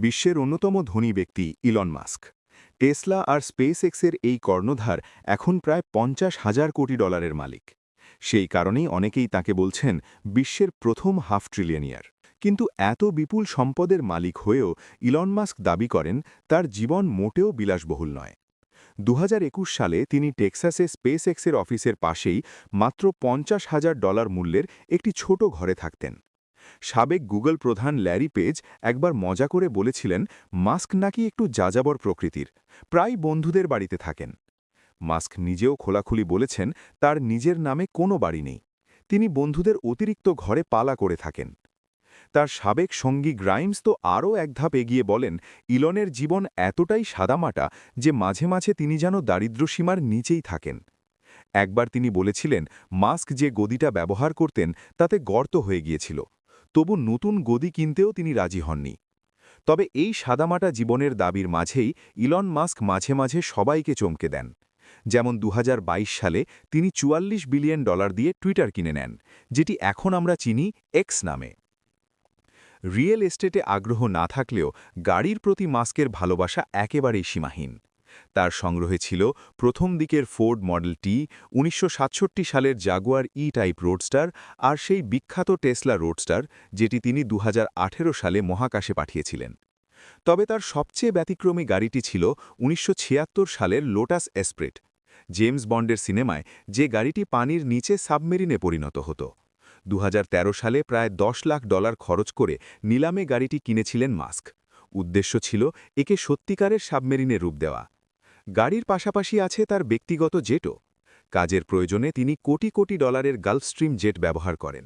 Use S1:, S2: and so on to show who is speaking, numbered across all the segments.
S1: বিশ্বের অন্যতম ধনী ব্যক্তি ইলন মাস্ক। টেসলা আর স্পেসএক্সের এই কর্ণধার এখন প্রায় $50,000 কোটি মালিক। সেই কারণেই অনেকেই তাকে বলছেন বিশ্বের প্রথম হাফ ট্রিলিয়নিয়ার। কিন্তু এত বিপুল সম্পদের মালিক হয়েও ইলন মাস্ক দাবি করেন তার জীবন মোটেও বিলাসবহুল নয়। 2021 সালে তিনি টেক্সাসে স্পেসএক্সের অফিসের পাশেই মাত্র $50,000 মূল্যের একটি ছোট ঘরে থাকতেন। সাবেক গুগল প্রধান ল্যারি পেজ একবার মজা করে বলেছিলেন মাস্ক নাকি একটু যাযাবর প্রকৃতির, প্রায় বন্ধুদের বাড়িতে থাকেন। মাস্ক নিজেও খোলাখুলি বলেছেন তার নিজের নামে কোনো বাড়ি নেই, তিনি বন্ধুদের অতিরিক্ত ঘরে পালা করে থাকেন। তার সাবেক সঙ্গী গ্রাইমস তো আরও এক ধাপ এগিয়ে বলেন ইলনের জীবন এতটাই সাদামাটা যে মাঝে মাঝে তিনি যেন দারিদ্র্যসীমার নিচেই থাকেন। একবার তিনি বলেছিলেন মাস্ক যে গদিটা ব্যবহার করতেন তাতে গর্ত হয়ে গিয়েছিল, তবু নতুন গদি কিনতেও তিনি রাজি হননি। তবে এই সাদামাটা জীবনের দাবির মাঝেই ইলন মাস্ক মাঝে মাঝে সবাইকে চমকে দেন। যেমন 2022 সালে তিনি $44 বিলিয়ন দিয়ে টুইটার কিনে নেন, যেটি এখন আমরা চিনি এক্স নামে। রিয়েল এস্টেটে আগ্রহ না থাকলেও গাড়ির প্রতি মাস্কের ভালোবাসা একেবারেই সীমাহীন। তার সংগ্রহে ছিল প্রথম দিকের ফোর্ড মডেল টি, 1967 সালের জাগুয়ার ই টাইপ রোডস্টার আর সেই বিখ্যাত টেসলা রোডস্টার যেটি তিনি 2018 সালে মহাকাশে পাঠিয়েছিলেন। তবে তার সবচেয়ে ব্যতিক্রমী গাড়িটি ছিল 1976 সালের লোটাস এসপ্রিট, জেমস বন্ডের সিনেমায় যে গাড়িটি পানির নিচে সাবমেরিনে পরিণত হতো। 2013 সালে প্রায় $10 লাখ খরচ করে নিলামে গাড়িটি কিনেছিলেন মাস্ক। উদ্দেশ্য ছিল একে সত্যিকারের সাবমেরিনে রূপ দেওয়া। গাড়ির পাশাপাশি আছে তার ব্যক্তিগত জেটও। কাজের প্রয়োজনে তিনি কোটি কোটি ডলারের গালফস্ট্রিম জেট ব্যবহার করেন।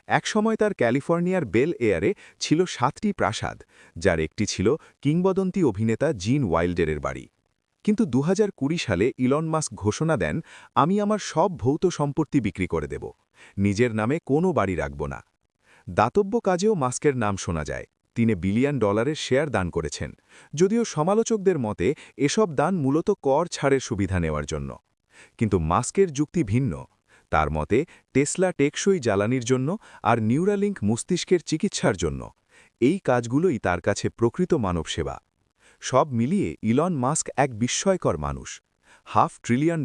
S1: একসময় তার ক্যালিফোর্নিয়ার বেল এয়ারে ছিল 7টি প্রাসাদ, যার একটি ছিল কিংবদন্তি অভিনেতা জিন ওয়াইল্ডারের বাড়ি। কিন্তু 2020 সালে ইলন মাস্ক ঘোষণা দেন আমি আমার সব ভৌত সম্পত্তি বিক্রি করে দেব, নিজের নামে কোনো বাড়ি রাখব না। দাতব্য কাজেও মাস্কের নাম শোনা যায়, তিনি $1 বিলিয়ন শেয়ার দান করেছেন, যদিও সমালোচকদের মতে এসব দান মূলত কর ছাড়ের সুবিধা নেওয়ার জন্য। কিন্তু মাস্কের যুক্তি ভিন্ন। তার মতে টেসলা টেকসই জ্বালানির জন্য আর নিউরালিঙ্ক মস্তিষ্কের চিকিৎসার জন্য। এই কাজগুলোই তার কাছে প্রকৃত মানবসেবা। সব মিলিয়ে ইলন মাস্ক এক বিস্ময়কর মানুষ। $500 ট্রিলিয়ন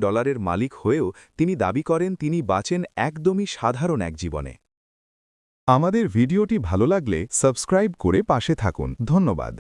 S1: মালিক হয়েও তিনি দাবি করেন তিনি বাঁচেন একদমই সাধারণ এক জীবনে।
S2: আমাদের ভিডিওটি ভালো লাগলে সাবস্ক্রাইব করে পাশে থাকুন। ধন্যবাদ।